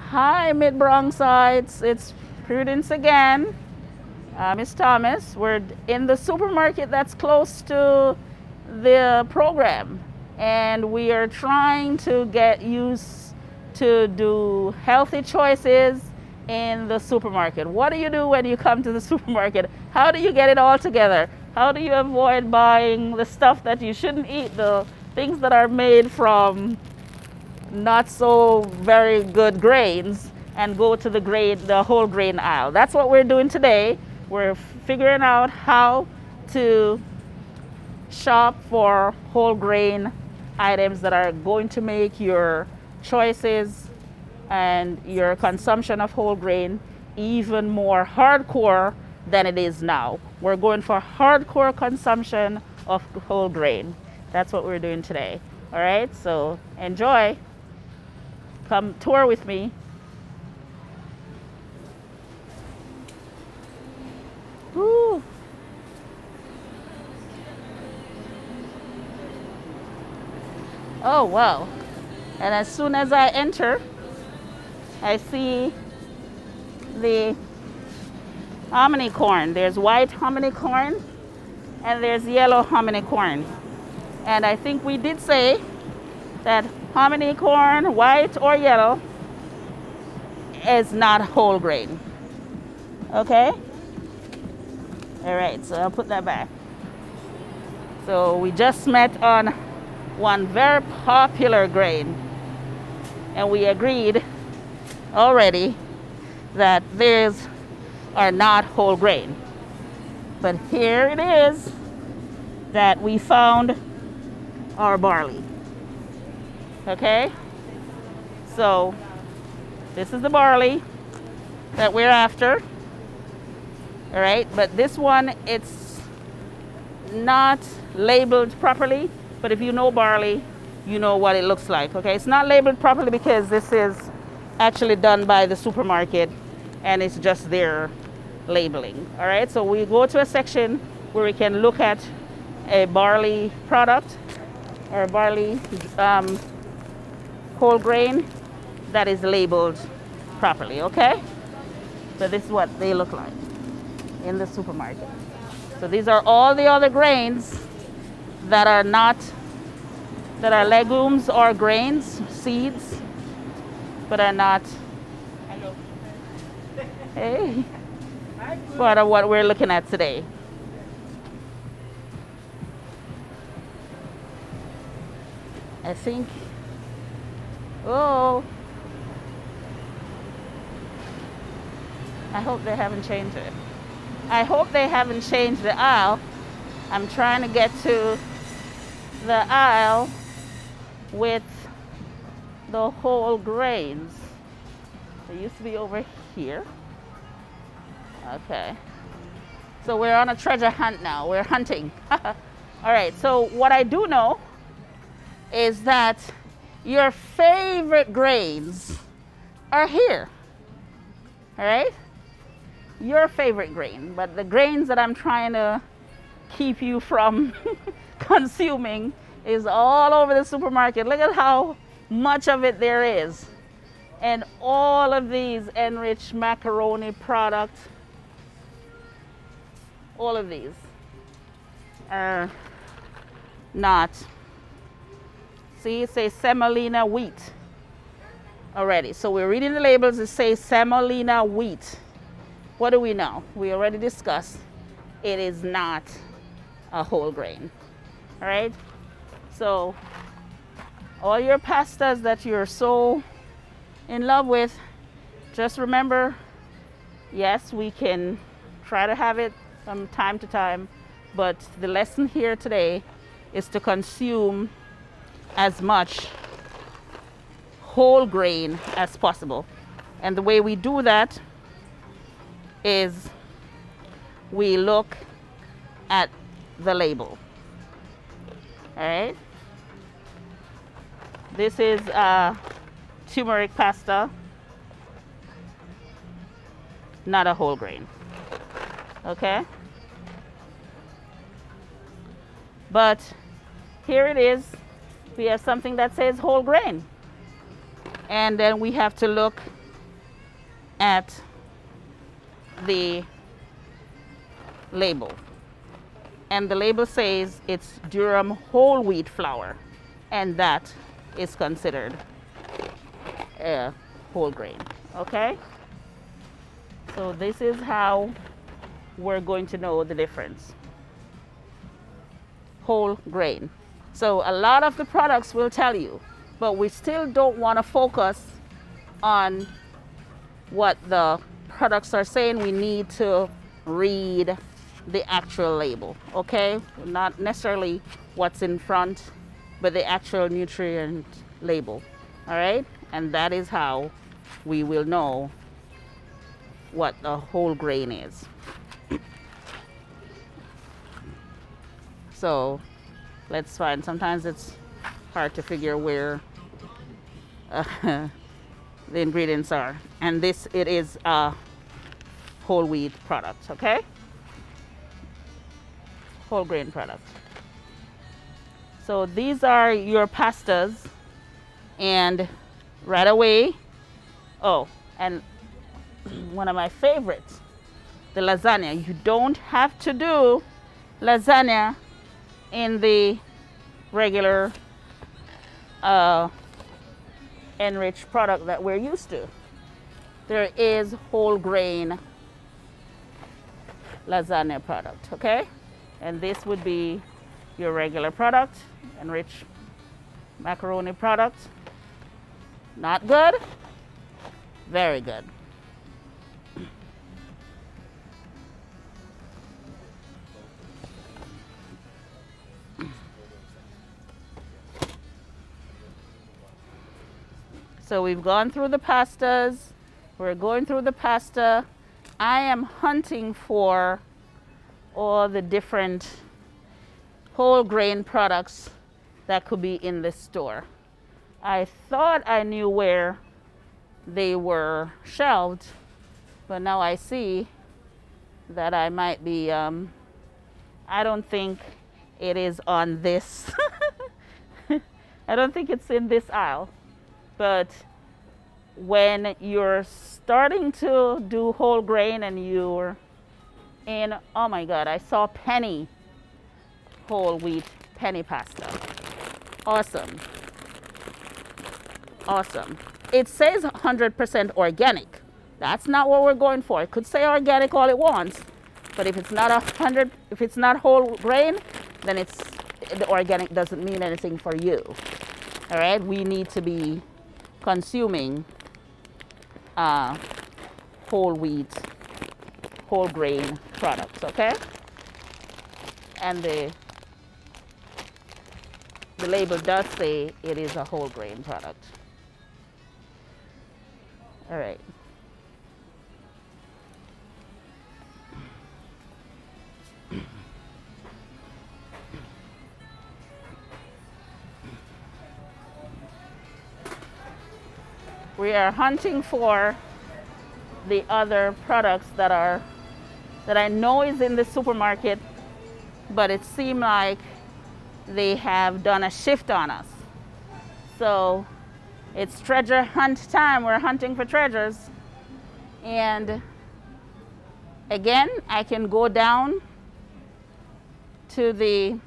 Hi, Mid-Bronxites. It's Prudence again. Miss Thomas. We're in the supermarket that's close to the program, and we are trying to get used to do healthy choices in the supermarket. What do you do when you come to the supermarket? How do you get it all together? How do you avoid buying the stuff that you shouldn't eat, the things that are made from not so very good grains, and go to the whole grain aisle? That's what we're doing today. We're figuring out how to shop for whole grain items that are going to make your choices and your consumption of whole grain even more hardcore than it is now. We're going for hardcore consumption of whole grain. That's what we're doing today. All right, so enjoy. Come tour with me. Woo. Oh, wow. And as soon as I enter, I see the hominy corn. There's white hominy corn and there's yellow hominy corn. And I think we did say that hominy corn, white or yellow, is not whole grain. Okay? All right, so I'll put that back. So we just met on one very popular grain, and we agreed already that theirs are not whole grain. But here it is that we found our barley. Okay? So this is the barley that we're after. All right, but this one, it's not labeled properly, but if you know barley, you know what it looks like. Okay, it's not labeled properly because this is actually done by the supermarket and it's just their labeling. All right, so we go to a section where we can look at a barley product or barley whole grain that is labeled properly. Okay, so this is what they look like in the supermarket. So these are all the other grains that are legumes or grains, seeds, but are not, hey, part of what we're looking at today. I think, oh, I hope they haven't changed it. I hope they haven't changed the aisle. I'm trying to get to the aisle with the whole grains. They used to be over here. Okay. So we're on a treasure hunt now. We're hunting. All right, so what I do know is that your favorite grains are here. All right? Your favorite grain, but the grains that I'm trying to keep you from consuming is all over the supermarket. Look at how much of it there is. And all of these enriched macaroni products, all of these are not. See, it says semolina wheat already. So we're reading the labels, it says semolina wheat. What do we know? We already discussed it is not a whole grain. All right? So all your pastas that you're so in love with, just remember, yes, we can try to have it from time to time, but the lesson here today is to consume as much whole grain as possible. And the way we do that is we look at the label. All right, this is turmeric pasta, not a whole grain. Okay, but here it is. We have something that says whole grain, and then we have to look at the label. And the label says it's durum whole wheat flour, and that is considered a whole grain, okay? So this is how we're going to know the difference. Whole grain. So a lot of the products will tell you, but we still don't want to focus on what the products are saying. We need to read the actual label, okay? Not necessarily what's in front, but the actual nutrient label, all right? And that is how we will know what the whole grain is. So let's find, sometimes it's hard to figure where the ingredients are. And this, it is a whole wheat product, okay? Whole grain product. So these are your pastas, and right away, oh, and one of my favorites, the lasagna. You don't have to do lasagna in the regular enriched product that we're used to. There is whole grain lasagna product, okay? And this would be your regular product, enriched macaroni product. Not good, very good. So we've gone through the pastas. We're going through the pasta. I am hunting for all the different whole grain products that could be in this store. I thought I knew where they were shelved, but now I see that I might be, I don't think it is on this. I don't think it's in this aisle. But when you're starting to do whole grain and you're in, oh my God, I saw penny whole wheat penny pasta. Awesome. Awesome. It says 100% organic. That's not what we're going for. It could say organic all it wants, but if it's not if it's not whole grain, then the organic doesn't mean anything for you. All right, we need to be consuming whole wheat, whole grain products, okay? And the label does say it is a whole grain product. All right. We are hunting for the other products that I know is in the supermarket, but it seemed like they have done a shift on us. So it's treasure hunt time. We're hunting for treasures. And again, I can go down to the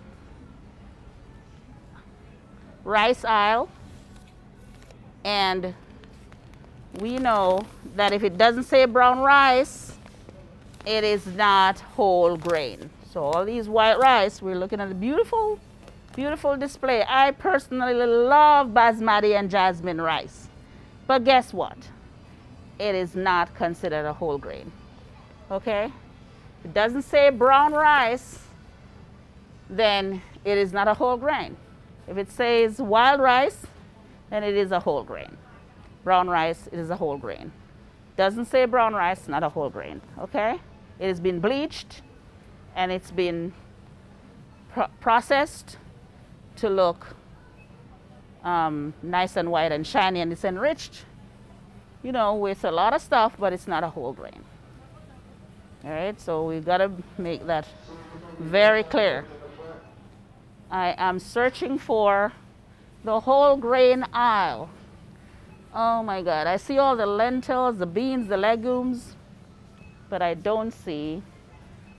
rice aisle, and we know that if it doesn't say brown rice, it is not whole grain. So all these white rice, we're looking at a beautiful, beautiful display. I personally love basmati and jasmine rice. But guess what? It is not considered a whole grain. Okay? If it doesn't say brown rice, then it is not a whole grain. If it says wild rice, then it is a whole grain. Brown rice, it is a whole grain. Doesn't say brown rice, not a whole grain, okay? It has been bleached and it's been processed to look nice and white and shiny, and it's enriched, you know, with a lot of stuff, but it's not a whole grain. All right, so we've got to make that very clear. I am searching for the whole grain aisle Oh my God, I see all the lentils, the beans, the legumes, but I don't see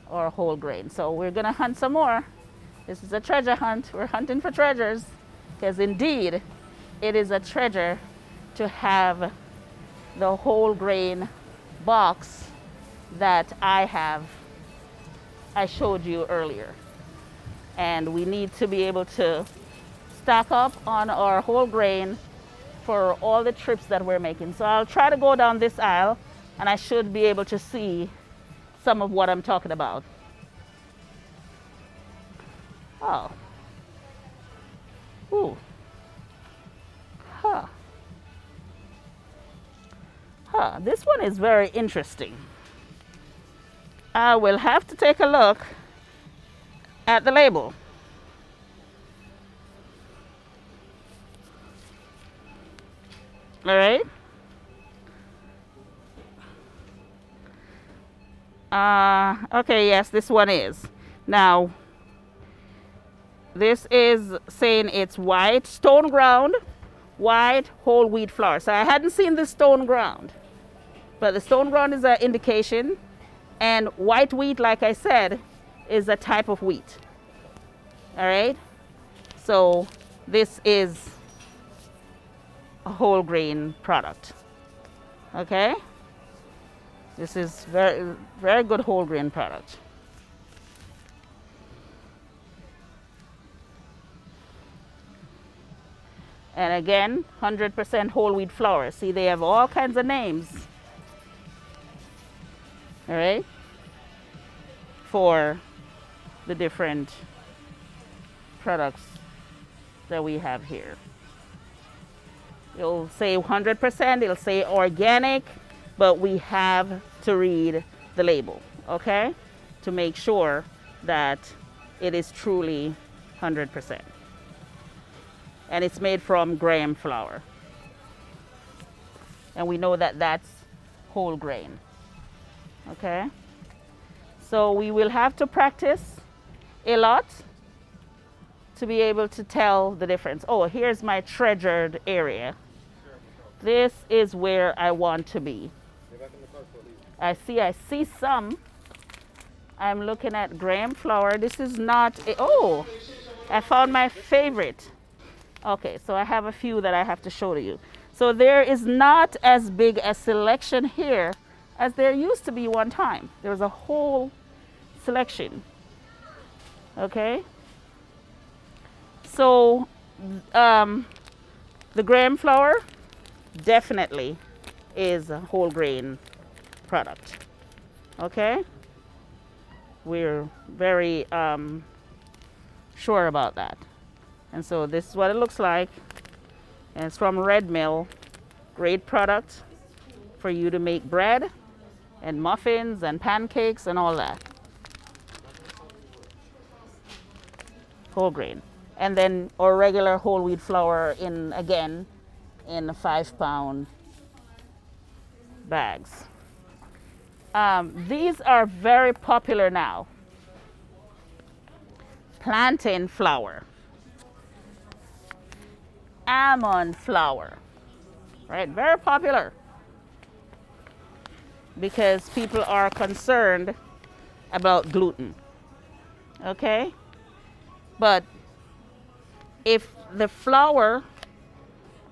our whole grain. So we're gonna hunt some more. This is a treasure hunt. We're hunting for treasures, because indeed it is a treasure to have the whole grain box that I showed you earlier. And we need to be able to stock up on our whole grain for all the trips that we're making. So I'll try to go down this aisle and I should be able to see some of what I'm talking about. Oh. Ooh. Huh. Huh. This one is very interesting. I will have to take a look at the label. All right. Okay, yes, this one is. Now, this is saying it's white, stone ground, white whole wheat flour. So I hadn't seen the stone ground, but the stone ground is an indication. And white wheat, like I said, is a type of wheat. All right. So this is a whole grain product. Okay. This is very, very good whole grain product. And again, 100% whole wheat flour. See, they have all kinds of names. All right, for the different products that we have here. It'll say 100%, it'll say organic, but we have to read the label, okay, to make sure that it is truly 100%. And it's made from gram flour. And we know that that's whole grain. Okay, so we will have to practice a lot to be able to tell the difference. Oh, here's my treasured area. This is where I want to be. I see some. I'm looking at gram flour. This is not oh, I found my favorite. Okay, so I have a few that I have to show to you. So there is not as big a selection here as there used to be one time. There was a whole selection. Okay. So the gram flour definitely is a whole grain product. Okay. We're very sure about that. And so this is what it looks like. And it's from Red Mill. Great product for you to make bread and muffins and pancakes and all that. Whole grain. And then our regular whole wheat flour in 5-pound bags. These are very popular now. Plantain flour. Almond flour. Right? Very popular. Because people are concerned about gluten. Okay? But if the flour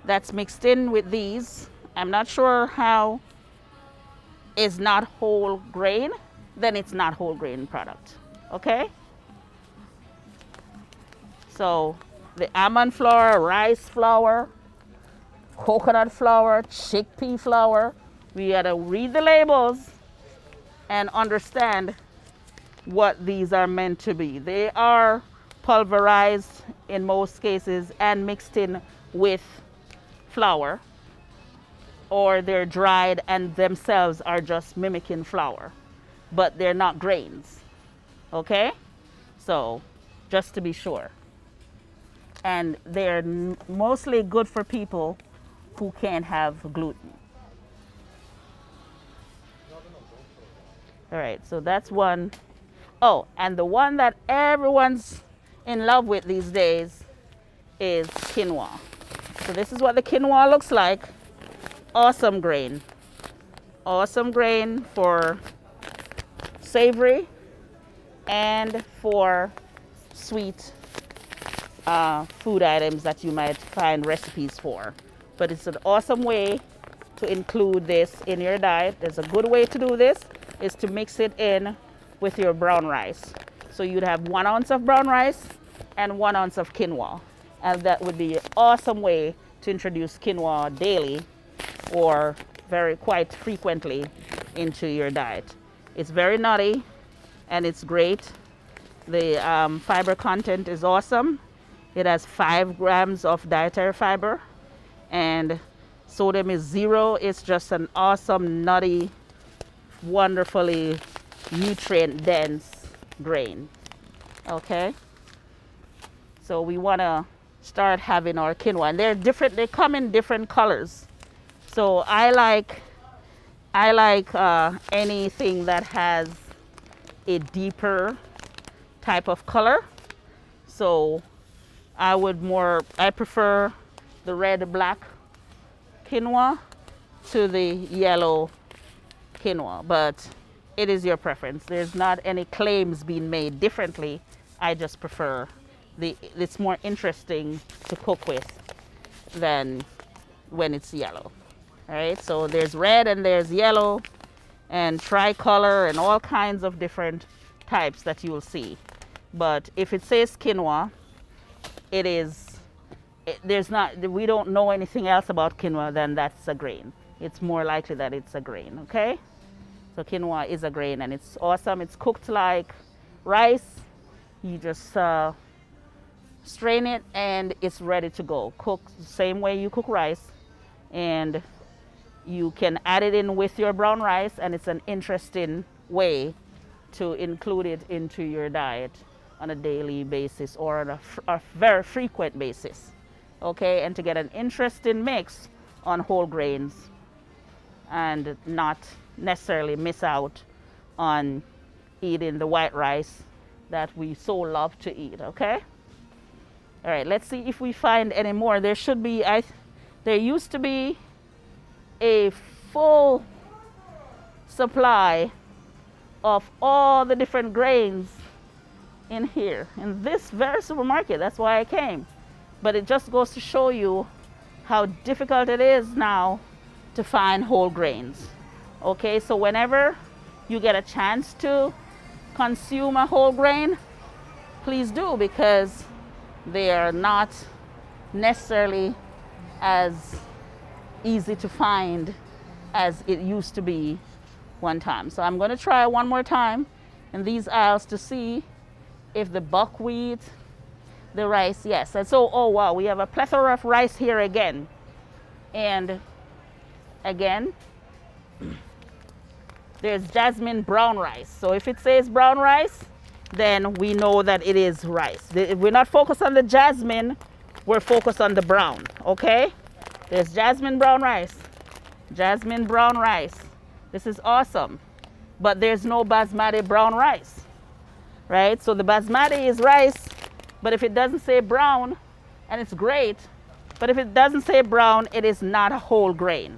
that's mixed in with these, I'm not sure how, is not whole grain, then it's not whole grain product. Okay? So the almond flour, rice flour, coconut flour, chickpea flour, we gotta read the labels and understand what these are meant to be. They are pulverized in most cases and mixed in with flour, or they're dried and themselves are just mimicking flour, but they're not grains. Okay? So just to be sure. And they're mostly good for people who can't have gluten. All right, so that's one. Oh, and the one that everyone's in love with these days is quinoa. So this is what the quinoa looks like. awesome grain. Awesome grain for savory and for sweet food items that you might find recipes for. But it's an awesome way to include this in your diet. There's a good way to do this is to mix it in with your brown rice. So you'd have 1 ounce of brown rice and 1 ounce of quinoa. And that would be an awesome way to introduce quinoa daily or quite frequently into your diet. It's very nutty and it's great. The fiber content is awesome. It has 5 grams of dietary fiber and sodium is 0. It's just an awesome, nutty, wonderfully nutrient dense grain. Okay, so we want to start having our quinoa, and they're different. They come in different colors. So I like anything that has a deeper type of color. So I prefer the red black quinoa to the yellow quinoa, but it is your preference. There's not any claims being made differently. I just prefer it's more interesting to cook with than when it's yellow. All right, so there's red and there's yellow and tricolor and all kinds of different types that you will see. But if it says quinoa, we don't know anything else about quinoa than that's a grain. It's more likely that it's a grain, okay? So quinoa is a grain and it's awesome. It's cooked like rice. You just strain it and it's ready to go. Cook the same way you cook rice, and you can add it in with your brown rice, and it's an interesting way to include it into your diet on a daily basis or on a very frequent basis. Okay, and to get an interesting mix on whole grains and not necessarily miss out on eating the white rice that we so love to eat. Okay, all right, let's see if we find any more. There should be, there used to be a full supply of all the different grains in here in this very supermarket. That's why I came. But it just goes to show you how difficult it is now to find whole grains. Okay, so whenever you get a chance to consume a whole grain, please do, because they are not necessarily as easy to find as it used to be one time. So I'm going to try one more time in these aisles to see if the buckwheat, the rice, yes. And so, oh wow, we have a plethora of rice here again. And again, there's jasmine brown rice. So if it says brown rice, then we know that it is rice. We're not focused on the jasmine, we're focused on the brown, okay? There's jasmine brown rice. Jasmine brown rice. This is awesome. But there's no basmati brown rice, right? So the basmati is rice, but if it doesn't say brown, and it's great, but if it doesn't say brown, it is not a whole grain.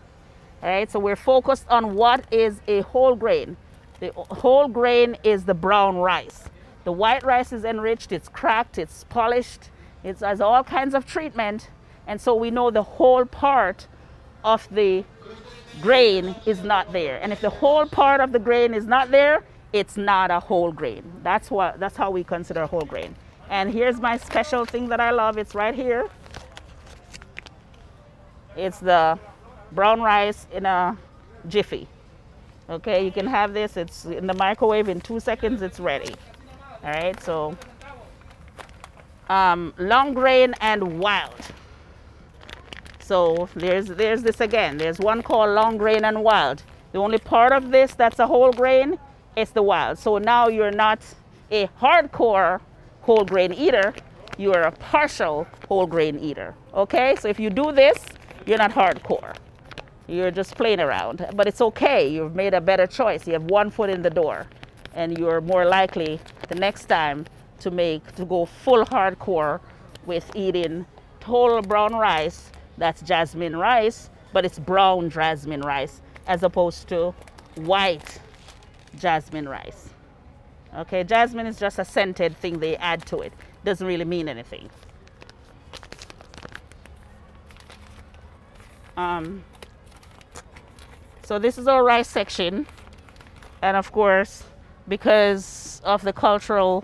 All right, so we're focused on what is a whole grain. The whole grain is the brown rice. The white rice is enriched, it's cracked, it's polished, it has all kinds of treatment, and so we know the whole part of the grain is not there. And if the whole part of the grain is not there, it's not a whole grain. That's how we consider a whole grain. And here's my special thing that I love. It's right here. It's the brown rice in a jiffy. Okay, you can have this. It's in the microwave in 2 seconds. It's ready. All right, so long grain and wild. So there's this again. There's one called long grain and wild. The only part of this that's a whole grain is the wild. So now you're not a hardcore whole grain eater, you're a partial whole grain eater. Okay, so if you do this, you're not hardcore. You're just playing around, but it's okay. You've made a better choice. You have one foot in the door, and you're more likely the next time to go full hardcore with eating total brown rice. That's jasmine rice, but it's brown jasmine rice as opposed to white jasmine rice. Okay, jasmine is just a scented thing they add to it. Doesn't really mean anything. So this is our rice section, and of course, because of the cultural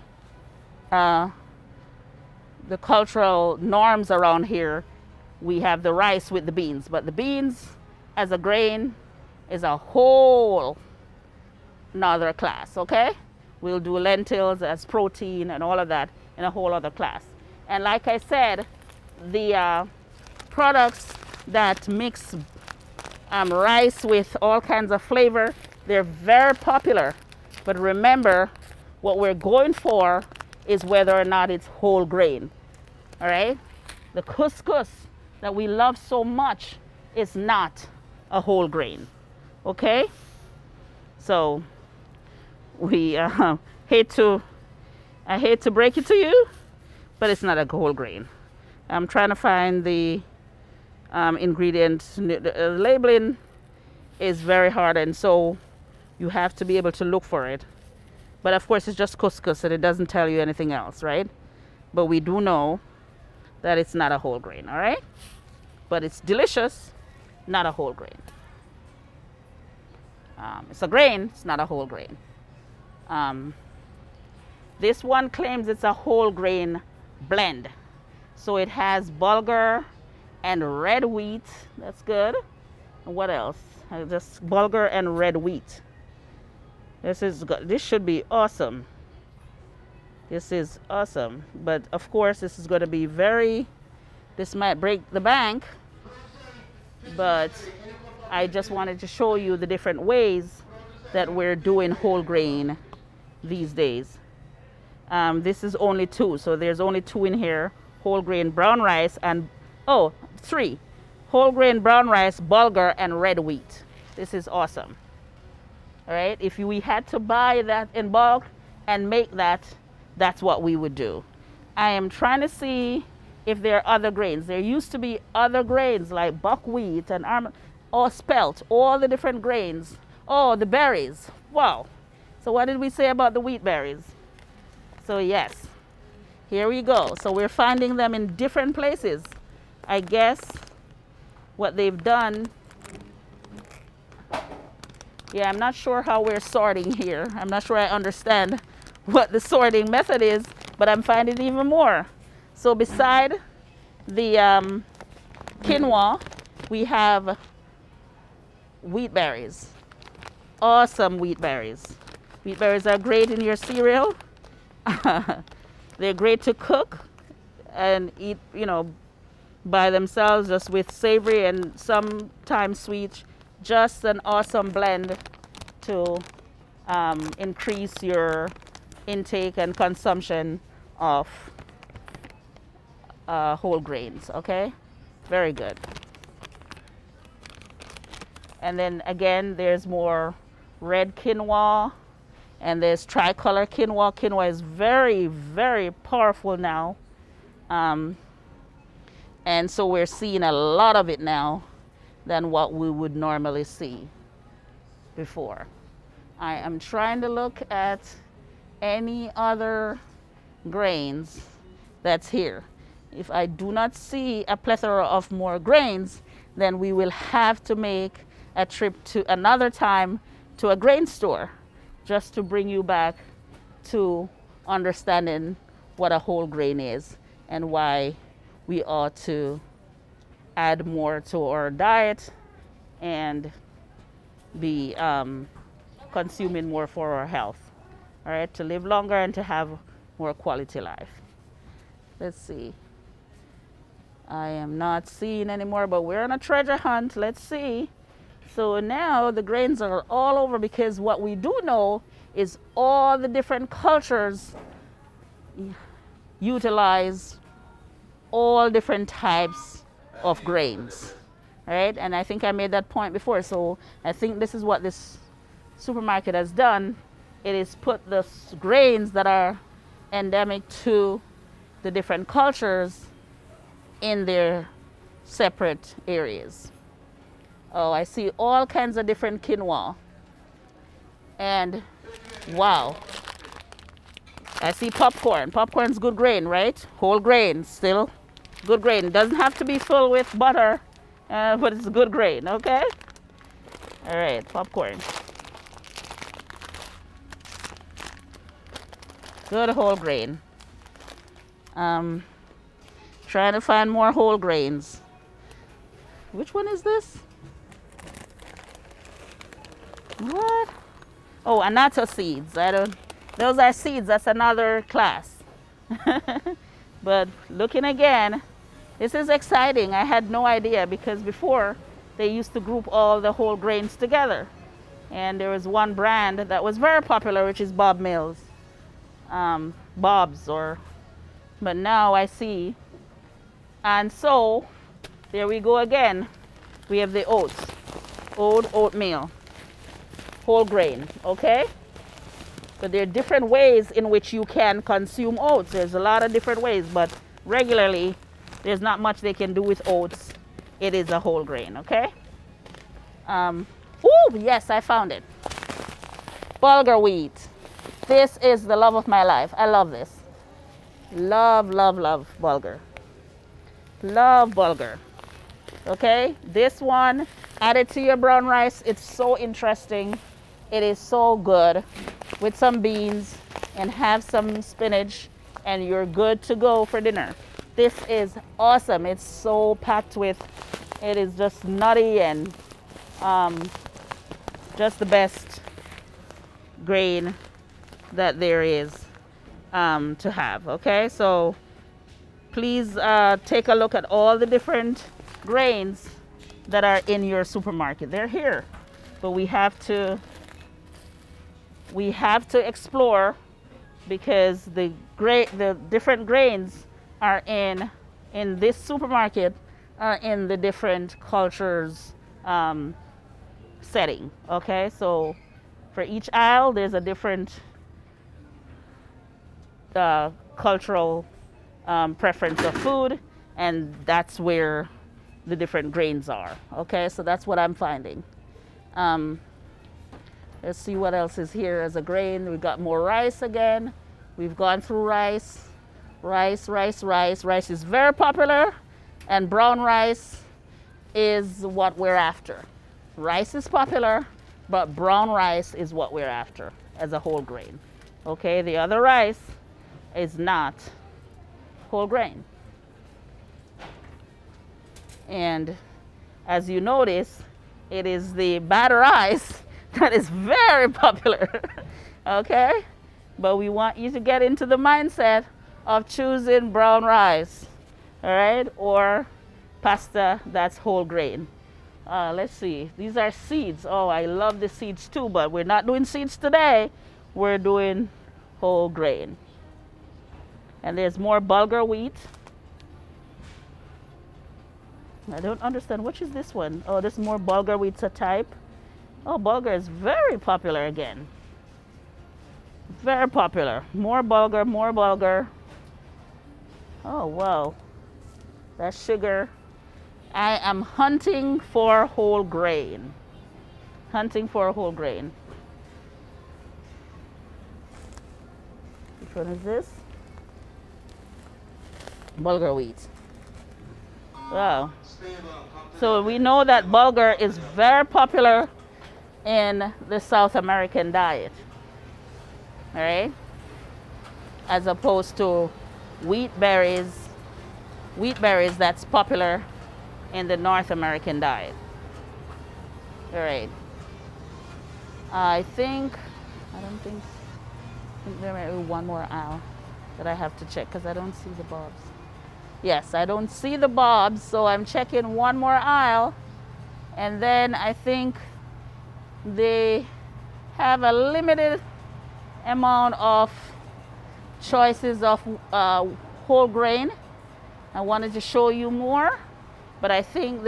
norms around here, we have the rice with the beans. But the beans as a grain is a whole another class, okay? We'll do lentils as protein and all of that in a whole other class. And like I said, the products that mix rice with all kinds of flavor, they're very popular. But remember, what we're going for is whether or not it's whole grain. All right? The couscous that we love so much is not a whole grain. Okay? So we I hate to break it to you, but it's not a whole grain. I'm trying to find the ingredients. Labeling is very hard, and so you have to be able to look for it. But of course, it's just couscous, and it doesn't tell you anything else, right? But we do know that it's not a whole grain, all right? But it's delicious, not a whole grain. It's a grain, it's not a whole grain. This one claims it's a whole grain blend. So it has bulgur and red wheat. That's good. And what else? Just bulgur and red wheat. This is good. This should be awesome. This is awesome. But of course, this is going to be this might break the bank. But I just wanted to show you the different ways that we're doing whole grain these days. This is only 2, so there's only 2 in here. Whole grain brown rice and, 3. Whole grain brown rice, bulgur, and red wheat. This is awesome. All right, if we had to buy that in bulk and make that, that's what we would do. I am trying to see if there are other grains. There used to be other grains like buckwheat and or spelt, all the different grains. Oh, the berries. Wow. So what did we say about the wheat berries? So yes, here we go. So we're finding them in different places. I guess what they've done, yeah, I'm not sure how we're sorting here. I'm not sure I understand what the sorting method is, but I'm finding even more. So beside the quinoa, we have wheat berries. Awesome wheat berries. Wheat berries are great in your cereal. They're great to cook and eat, by themselves, just with savory and sometimes sweet. Just an awesome blend to increase your intake and consumption of whole grains, okay? Very good. And then again, there's more red quinoa, and there's tricolor quinoa. Quinoa is very, very powerful now. And so we're seeing a lot of it now than what we would normally see before. I am trying to look at any other grains that's here. If I do not see a plethora of more grains, then we will have to make a trip to another time to a grain store just to bring you back to understanding what a whole grain is and why we ought to add more to our diet and be consuming more for our health, all right, to live longer and to have more quality life. Let's see. I am not seeing anymore, but we're on a treasure hunt. Let's see. So now the grains are all over, because what we do know is all the different cultures utilize all different types of grains, right? And I think I made that point before. So I think this is what this supermarket has done. It is put the grains that are endemic to the different cultures in their separate areas. Oh, I see all kinds of different quinoa. And wow, I see popcorn. Popcorn's good grain, right? Whole grain, still good grain. Doesn't have to be full with butter, but it's good grain, okay? All right, popcorn. Good whole grain. Trying to find more whole grains. Which one is this? What? Oh, annatto seeds. I don't. Those are seeds. That's another class. But looking again, this is exciting. I had no idea because before they used to group all the whole grains together, and there was one brand that was very popular, which is Bob Mills, Bob's, or. But now I see, and so there we go again. We have the oats, oatmeal. Whole grain, okay? So there are different ways in which you can consume oats. There's a lot of different ways, but regularly there's not much they can do with oats. It is a whole grain, okay? Oh, yes, I found it. Bulgur wheat. This is the love of my life. I love this. Love, love, love bulgur. Love bulgur. Okay? This one, add it to your brown rice. It's so interesting. It is so good with some beans and have some spinach and you're good to go for dinner. This is awesome. It's so packed with, it is just nutty and just the best grain that there is to have. Okay, so please take a look at all the different grains that are in your supermarket. They're here, but we have to explore because the different grains are in this supermarket are in the different cultures setting. Okay, so for each aisle there's a different cultural preference of food, and that's where the different grains are. Okay, so that's what I'm finding. Let's see what else is here as a grain. We've got more rice again. We've gone through rice. Rice is very popular, and brown rice is what we're after. Rice is popular, but brown rice is what we're after as a whole grain. Okay, the other rice is not whole grain. And as you notice, it is the batter rice that is very popular. Okay, but we want you to get into the mindset of choosing brown rice, all right, or pasta that's whole grain. Let's see, these are seeds. Oh, I love the seeds too, but we're not doing seeds today. We're doing whole grain. And there's more bulgur wheat. I don't understand. Which is this one? Oh, this is more bulgur wheat type. Oh, bulgur is very popular again. Very popular. More bulgur, more bulgur. Oh, wow. That's sugar. I am hunting for whole grain. Hunting for whole grain. Which one is this? Bulgur wheat. Wow. So we know that bulgur is very popular in the South American diet. All right? As opposed to wheat berries that's popular in the North American diet. All right. I think there might be one more aisle that I have to check because I don't see the bobs. Yes, I don't see the bobs, so I'm checking one more aisle, and then I think they have a limited amount of choices of whole grain. I wanted to show you more, but I think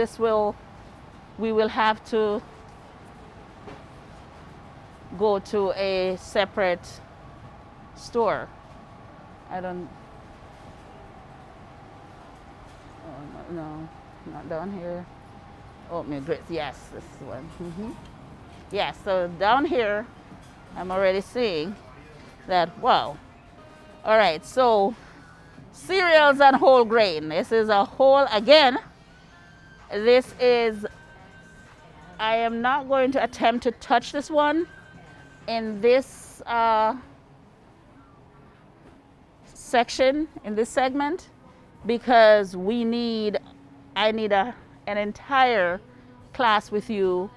we will have to go to a separate store. No, not down here. Oatmeal grits, yes, this one. Yes, so down here, I'm already seeing that, wow. All right, so cereals and whole grain. This is a whole, again, this is, I am not going to attempt to touch this one in this section, in this segment, because I need an entire class with you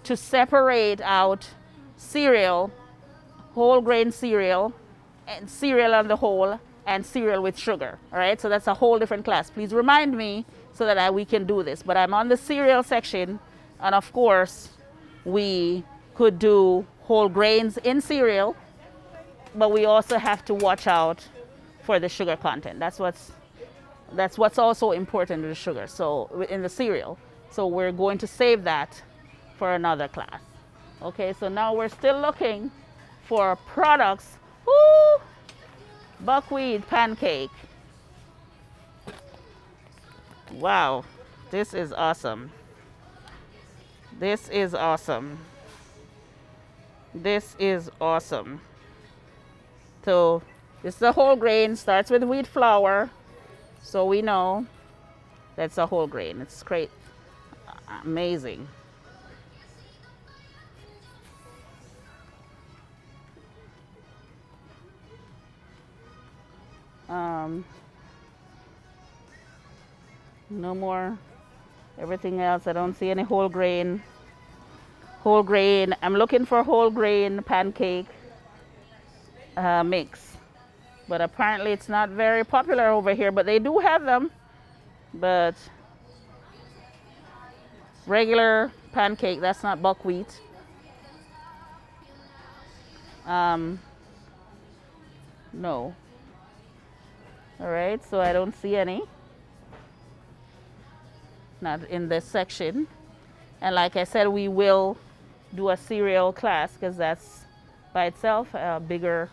to separate out cereal, whole grain cereal, and cereal on the whole, and cereal with sugar. All right, so that's a whole different class. Please remind me so that we can do this. But I'm on the cereal section, and of course, we could do whole grains in cereal, but we also have to watch out for the sugar content. That's what's also important with the sugar, so in the cereal. So we're going to save that for another class. Okay, so now we're still looking for products. Woo! Buckwheat pancake. Wow, this is awesome. This is awesome. This is awesome. So this is a whole grain, starts with wheat flour. So we know that's a whole grain. It's great, amazing. No more. Everything else, I don't see any whole grain. Whole grain, I'm looking for whole grain pancake mix. But apparently it's not very popular over here, but they do have them. But regular pancake, that's not buckwheat. No. All right, so I don't see any. Not in this section. And like I said, we will do a cereal class because that's by itself a bigger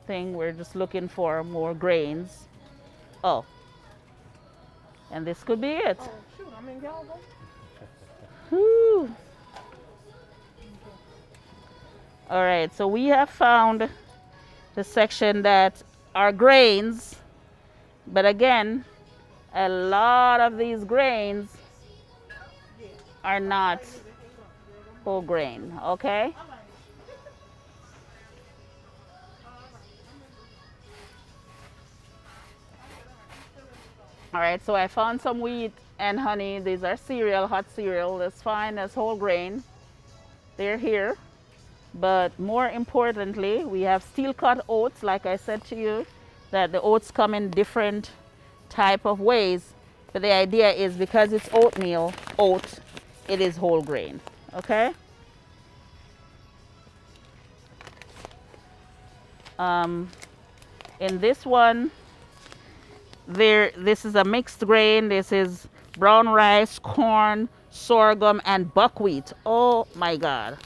thing. We're just looking for more grains. Oh. And this could be it. Oh, shoot, I mean, y'all go. Whew. All right, so we have found the section that are grains, but again, a lot of these grains are not whole grain, okay? All right, so I found some wheat and honey. These are cereal, hot cereal. That's fine, that's whole grain. They're here. But more importantly, we have steel cut oats, like I said to you, that the oats come in different type of ways. But the idea is because it's oatmeal, oat, it is whole grain, okay? In this one, this is a mixed grain. This is brown rice, corn, sorghum, and buckwheat. Oh my God.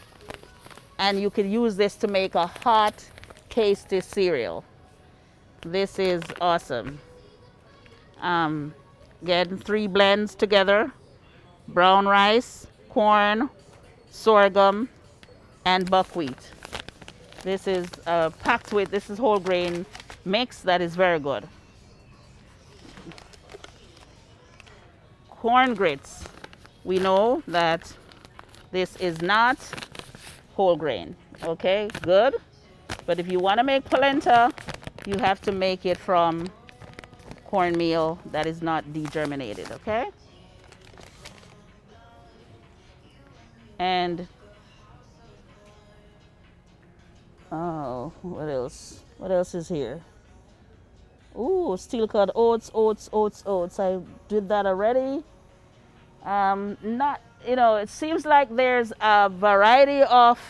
And you can use this to make a hot, tasty cereal. This is awesome. Again, 3 blends together. Brown rice, corn, sorghum, and buckwheat. This is packed with, this is whole grain mix that is very good. Corn grits. We know that this is not whole grain, okay, good. But if you want to make polenta, you have to make it from cornmeal that is not degerminated, okay? And oh, what else? What else is here? Ooh, steel cut oats, oats, oats, oats. I did that already. Not, you know, it seems like there's a variety of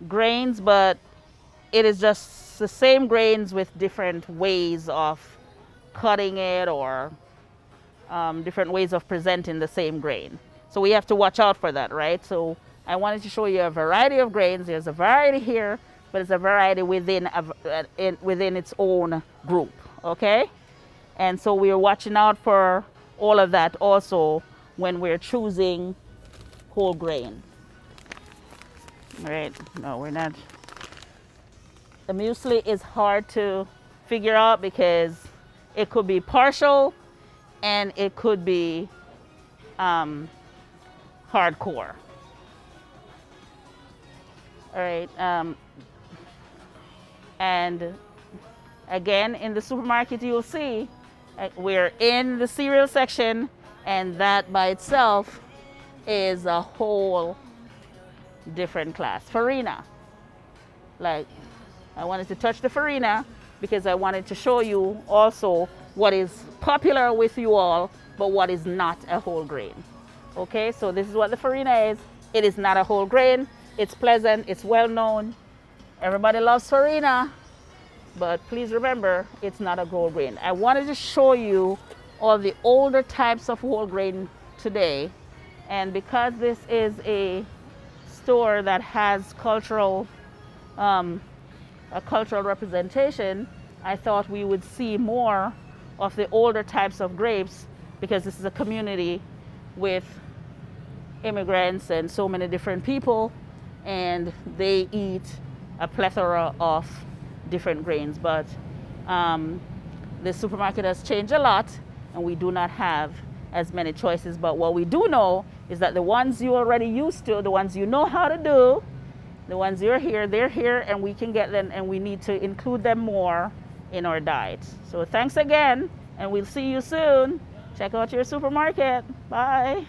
grains, but it is just the same grains with different ways of cutting it or different ways of presenting the same grain. So we have to watch out for that, right? So I wanted to show you a variety of grains. There's a variety here, but it's a variety within within its own group, okay? And so we are watching out for all of that also when we're choosing whole grain. All right, no, we're not. The muesli is hard to figure out because it could be partial and it could be hardcore. All right, and again, in the supermarket, you'll see we're in the cereal section, and that by itself is a whole different class. Farina, like I wanted to touch the farina because I wanted to show you also what is popular with you all, but what is not a whole grain. Okay, so this is what the farina is. It is not a whole grain. It's pleasant, it's well known. Everybody loves farina, but please remember, it's not a whole grain. I wanted to show you all the older types of whole grain today, and because this is a store that has cultural, a cultural representation, I thought we would see more of the older types of grapes because this is a community with immigrants and so many different people, and they eat a plethora of different grains. But the supermarket has changed a lot, and we do not have as many choices. But what we do know is that the ones you already used to, the ones you know how to do, the ones you're here, they're here, and we can get them, and we need to include them more in our diet. So thanks again, and we'll see you soon. Check out your supermarket. Bye.